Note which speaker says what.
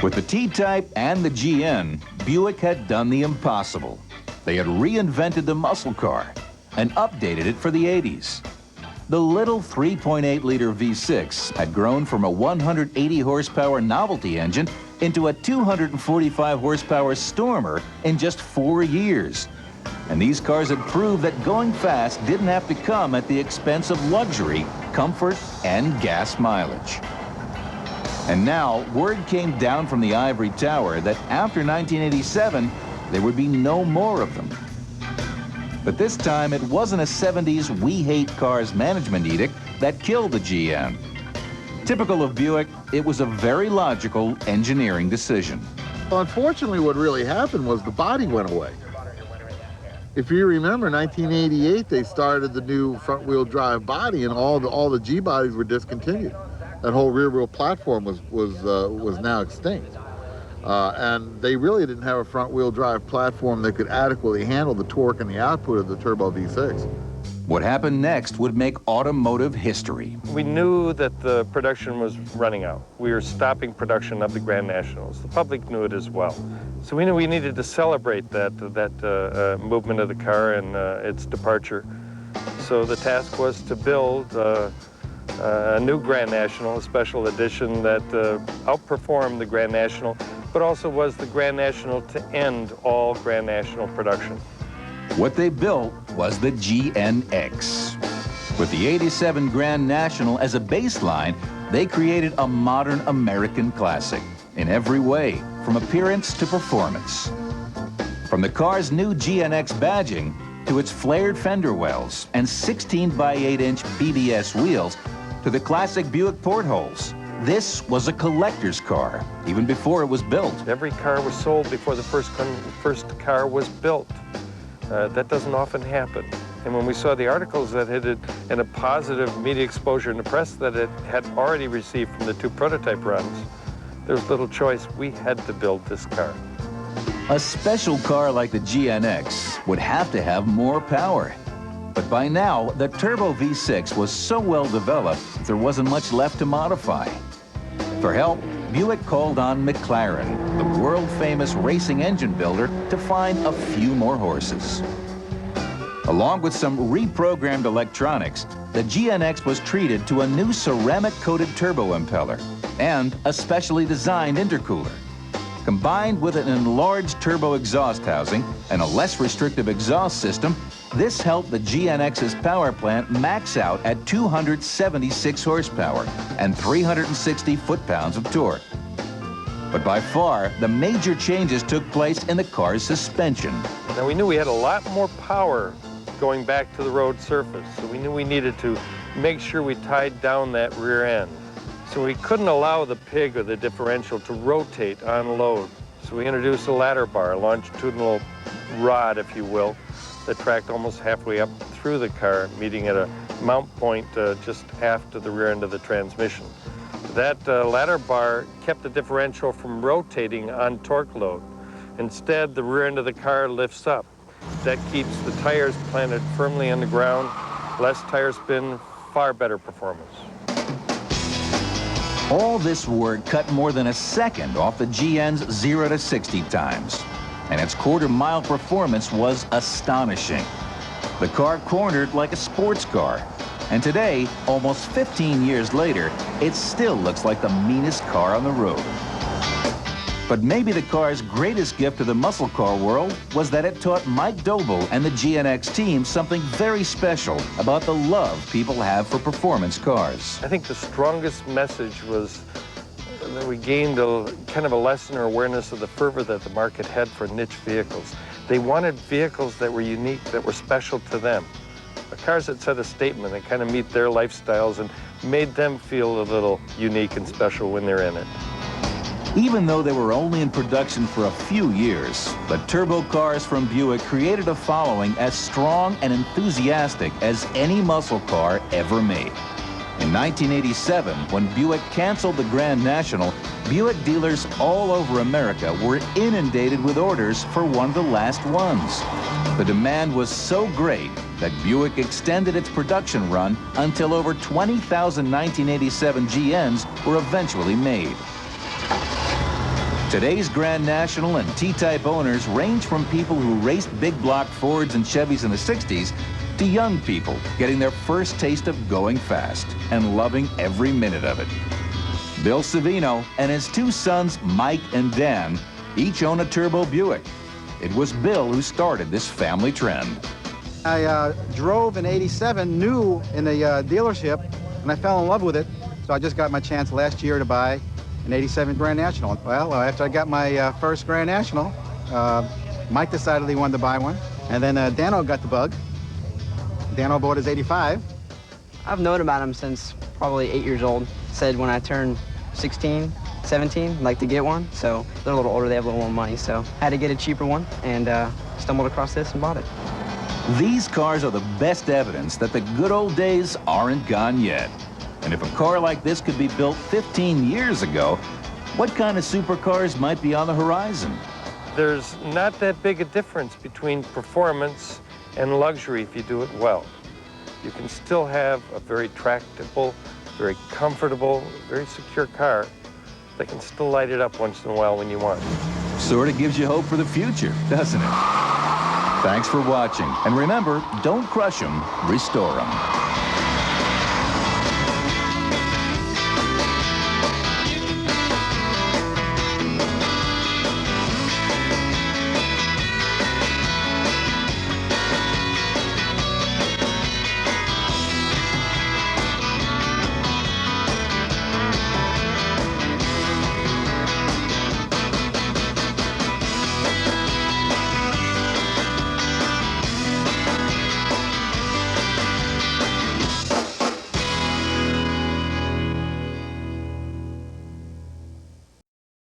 Speaker 1: With the T-Type and the GN, Buick had done the impossible. They had reinvented the muscle car and updated it for the 80s. The little 3.8-liter V6 had grown from a 180-horsepower novelty engine into a 245-horsepower Stormer in just 4 years. And these cars had proved that going fast didn't have to come at the expense of luxury, comfort, and gas mileage. And now, word came down from the ivory tower that after 1987, there would be no more of them. But this time, it wasn't a 70s we hate cars management edict that killed the GN. Typical of Buick, it was a very logical engineering decision.
Speaker 2: Well, unfortunately, what really happened was the body went away. If you remember, 1988, they started the new front-wheel drive body, and all the G bodies were discontinued. That whole rear-wheel platform was now extinct. And they really didn't have a front-wheel drive platform that could adequately handle the torque and the output of the Turbo V6.
Speaker 1: What happened next would make automotive history.
Speaker 3: We knew that the production was running out. We were stopping production of the Grand Nationals. The public knew it as well. So we knew we needed to celebrate that movement of the car and its departure. So the task was to build a new Grand National, a special edition that outperformed the Grand National, but also was the Grand National to end all Grand National production.
Speaker 1: What they built was the GNX. With the '87 Grand National as a baseline, they created a modern American classic in every way, from appearance to performance. From the car's new GNX badging to its flared fender wells and 16x8-inch BBS wheels to the classic Buick portholes, this was a collector's car, even before it was built.
Speaker 3: Every car was sold before the first car was built. That doesn't often happen. And when we saw the articles that it had, and a positive media exposure in the press that it had already received from the 2 prototype runs, there was little choice. We had to build this car.
Speaker 1: A special car like the GNX would have to have more power. But by now, the Turbo V6 was so well developed, there wasn't much left to modify. For help, Buick called on McLaren, the world-famous racing engine builder, to find a few more horses. Along with some reprogrammed electronics, the GNX was treated to a new ceramic-coated turbo impeller and a specially designed intercooler. Combined with an enlarged turbo exhaust housing and a less restrictive exhaust system, this helped the GNX's power plant max out at 276 horsepower and 360 foot-pounds of torque. But by far, the major changes took place in the car's suspension.
Speaker 3: Now, we knew we had a lot more power going back to the road surface, so we knew we needed to make sure we tied down that rear end. So we couldn't allow the pig or the differential to rotate on load. So we introduced a ladder bar, a longitudinal rod, if you will, that tracked almost halfway up through the car, meeting at a mount point just aft of the rear end of the transmission. That ladder bar kept the differential from rotating on torque load. Instead, the rear end of the car lifts up. That keeps the tires planted firmly on the ground, less tire spin, far better performance.
Speaker 1: All this work cut more than a second off the GN's 0 to 60 times, and its quarter-mile performance was astonishing. The car cornered like a sports car, and today, almost 15 years later, it still looks like the meanest car on the road. But maybe the car's greatest gift to the muscle car world was that it taught Mike Doble and the GNX team something very special about the love people have for performance cars.
Speaker 3: I think the strongest message was that we gained a kind of a lesson or awareness of the fervor that the market had for niche vehicles. They wanted vehicles that were unique, that were special to them. Cars that set a statement that kind of meet their lifestyles and made them feel a little unique and special when they're in it.
Speaker 1: Even though they were only in production for a few years, the turbo cars from Buick created a following as strong and enthusiastic as any muscle car ever made. In 1987, when Buick canceled the Grand National, Buick dealers all over America were inundated with orders for one of the last ones. The demand was so great that Buick extended its production run until over 20,000 1987 GNs were eventually made. Today's Grand National and T-Type owners range from people who raced big block Fords and Chevys in the 60s to young people getting their first taste of going fast and loving every minute of it. Bill Savino and his two sons, Mike and Dan, each own a Turbo Buick. It was Bill who started this family trend.
Speaker 4: I drove in '87, new in the dealership, and I fell in love with it. So I just got my chance last year to buy an '87 Grand National. Well, after I got my first Grand National, Mike decided he wanted to buy one. And then Dano got the bug. Dano bought his '85.
Speaker 5: I've known about him since probably 8 years old. Said when I turned 16, 17, I'd like to get one. So they're a little older, they have a little more money. So I had to get a cheaper one and stumbled across this and bought it.
Speaker 1: These cars are the best evidence that the good old days aren't gone yet. And if a car like this could be built 15 years ago, what kind of supercars might be on the horizon?
Speaker 3: There's not that big a difference between performance and luxury if you do it well. You can still have a very tractable, very comfortable, very secure car that can still light it up once in a while when you want.
Speaker 1: Sort of gives you hope for the future, doesn't it? Thanks for watching. And remember, don't crush them, restore them.